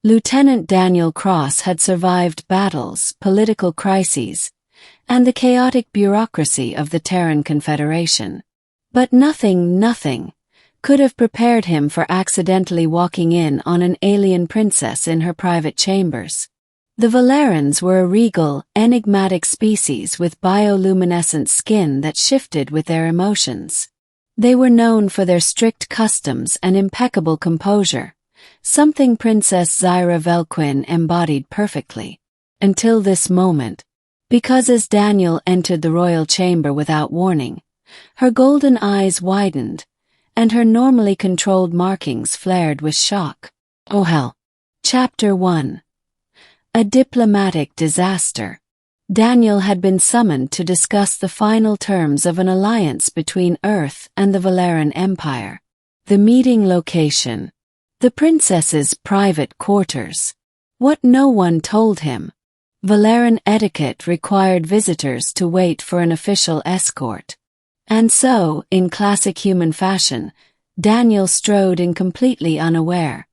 Lieutenant Daniel Cross had survived battles, political crises, and the chaotic bureaucracy of the Terran Confederation. But nothing could have prepared him for accidentally walking in on an alien princess in her private chambers. The Velarans were a regal, enigmatic species with bioluminescent skin that shifted with their emotions. They were known for their strict customs and impeccable composure, something Princess Zhyra Velquin embodied perfectly. Until this moment, because as Daniel entered the royal chamber without warning, her golden eyes widened, and her normally controlled markings flared with shock. Oh hell. Chapter 1. A diplomatic disaster. Daniel had been summoned to discuss the final terms of an alliance between Earth and the Velaran Empire. The meeting location. The princess's private quarters. What no one told him. Velaran etiquette required visitors to wait for an official escort. And so, in classic human fashion, Daniel strode in completely unaware,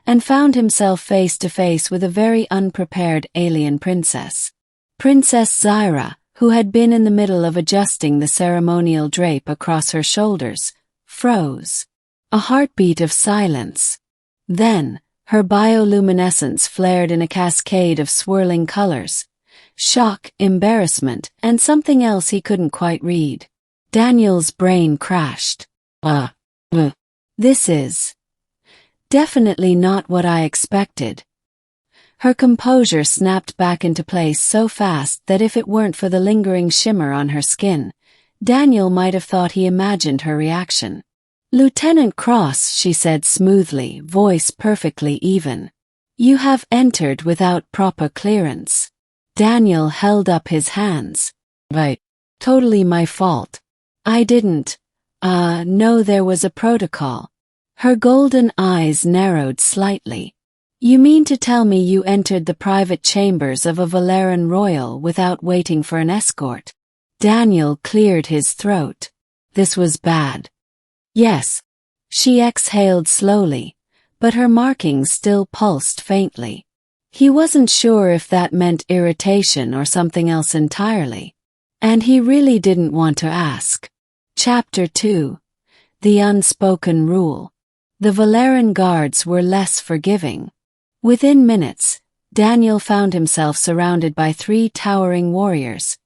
and found himself face to face with a very unprepared alien princess. Princess Zhyra, who had been in the middle of adjusting the ceremonial drape across her shoulders, froze. A heartbeat of silence. Then, her bioluminescence flared in a cascade of swirling colors. Shock, embarrassment, and something else he couldn't quite read. Daniel's brain crashed. This is definitely not what I expected. Her composure snapped back into place so fast that if it weren't for the lingering shimmer on her skin, Daniel might have thought he imagined her reaction. Lieutenant Cross, she said smoothly, voice perfectly even. You have entered without proper clearance. Daniel held up his hands. Right. Totally my fault. I didn't, know there was a protocol. Her golden eyes narrowed slightly. You mean to tell me you entered the private chambers of a Velaran royal without waiting for an escort? Daniel cleared his throat. This was bad. Yes. She exhaled slowly, but her markings still pulsed faintly. He wasn't sure if that meant irritation or something else entirely. And he really didn't want to ask. Chapter 2. The Unspoken Rule. The Velaran guards were less forgiving. Within minutes, Daniel found himself surrounded by 3 towering warriors,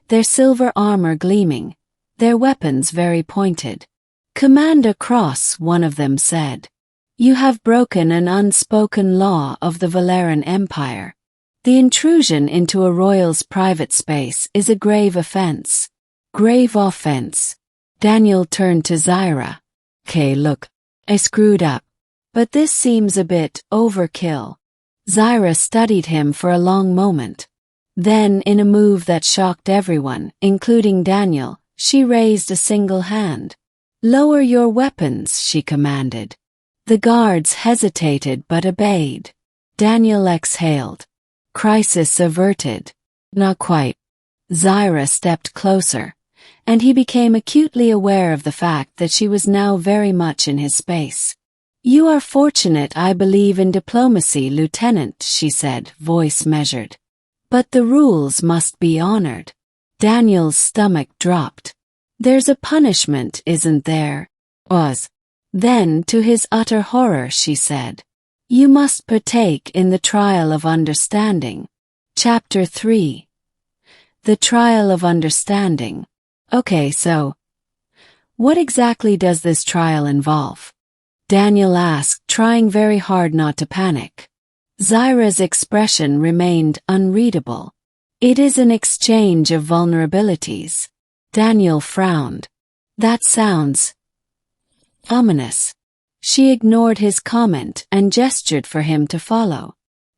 their silver armor gleaming, their weapons very pointed. Commander Cross, one of them said. You have broken an unspoken law of the Velaran Empire. The intrusion into a royal's private space is a grave offense. Grave offense. Daniel turned to Zhyra. Okay, look, I screwed up. But this seems a bit overkill. Zhyra studied him for a long moment. Then, in a move that shocked everyone, including Daniel, she raised a single hand. Lower your weapons, she commanded. The guards hesitated but obeyed. Daniel exhaled. Crisis averted. Not quite. Zhyra stepped closer, and he became acutely aware of the fact that she was now very much in his space. You are fortunate I believe in diplomacy, Lieutenant, she said, voice measured. But the rules must be honored. Daniel's stomach dropped. There's a punishment, isn't there? Was. Then, to his utter horror, she said. You must partake in the trial of understanding. Chapter 3. The trial of understanding. Okay, so, what exactly does this trial involve? Daniel asked, trying very hard not to panic. Zhyra's expression remained unreadable. It is an exchange of vulnerabilities. Daniel frowned. That sounds ominous. She ignored his comment and gestured for him to follow.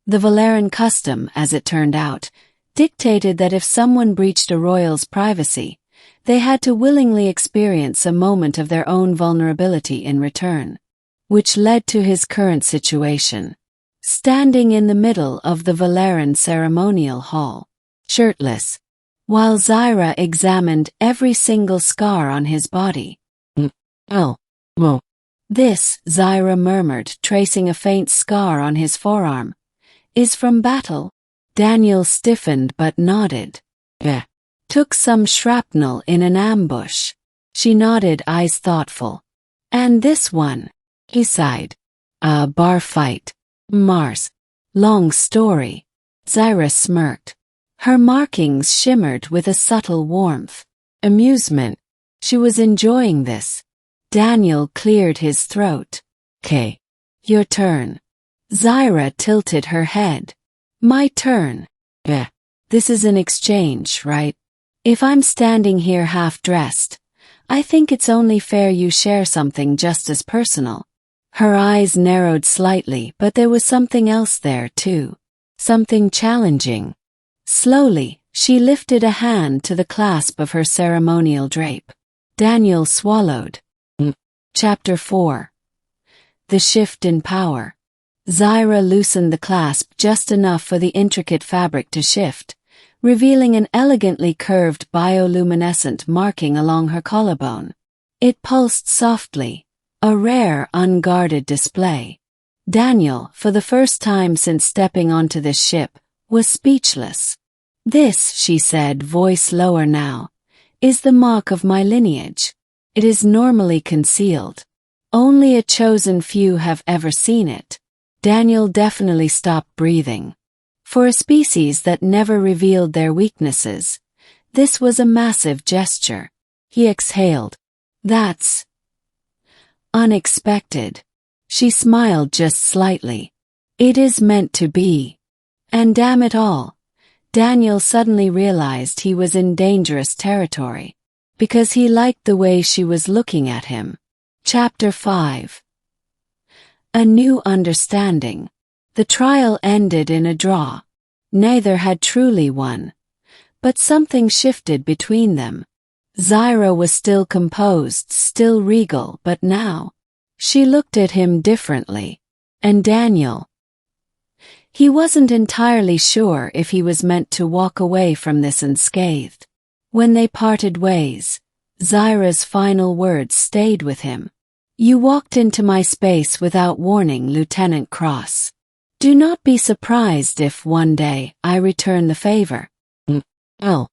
The Velaran custom, as it turned out, dictated that if someone breached a royal's privacy, they had to willingly experience a moment of their own vulnerability in return. Which led to his current situation. Standing in the middle of the Velaran ceremonial hall, shirtless, while Zhyra examined every single scar on his body. Oh. This, Zhyra murmured, tracing a faint scar on his forearm. Is from battle? Daniel stiffened but nodded. Took some shrapnel in an ambush. She nodded, eyes thoughtful. And this one? He sighed. A bar fight. Mars. Long story. Zhyra smirked. Her markings shimmered with a subtle warmth. Amusement. She was enjoying this. Daniel cleared his throat. "'Kay. Your turn." Zhyra tilted her head. "My turn." This is an exchange, right? If I'm standing here half-dressed, I think it's only fair you share something just as personal." Her eyes narrowed slightly, but there was something else there, too. Something challenging. Slowly, she lifted a hand to the clasp of her ceremonial drape. Daniel swallowed. Chapter 4. The Shift in Power. Zhyra loosened the clasp just enough for the intricate fabric to shift, revealing an elegantly curved bioluminescent marking along her collarbone. It pulsed softly, a rare, unguarded display. Daniel, for the first time since stepping onto this ship, was speechless. "This," she said, voice lower now, "is the mark of my lineage. It is normally concealed. Only a chosen few have ever seen it." Daniel definitely stopped breathing. For a species that never revealed their weaknesses, this was a massive gesture. He exhaled. "That's unexpected." She smiled just slightly. "It is meant to be." And damn it all, Daniel suddenly realized he was in dangerous territory, because he liked the way she was looking at him. Chapter 5. A New Understanding. The trial ended in a draw. Neither had truly won. But something shifted between them. Zhyra was still composed, still regal, but now she looked at him differently. And Daniel, he wasn't entirely sure if he was meant to walk away from this unscathed. When they parted ways, Zhyra's final words stayed with him. "You walked into my space without warning, Lieutenant Cross. Do not be surprised if one day I return the favor." "Oh."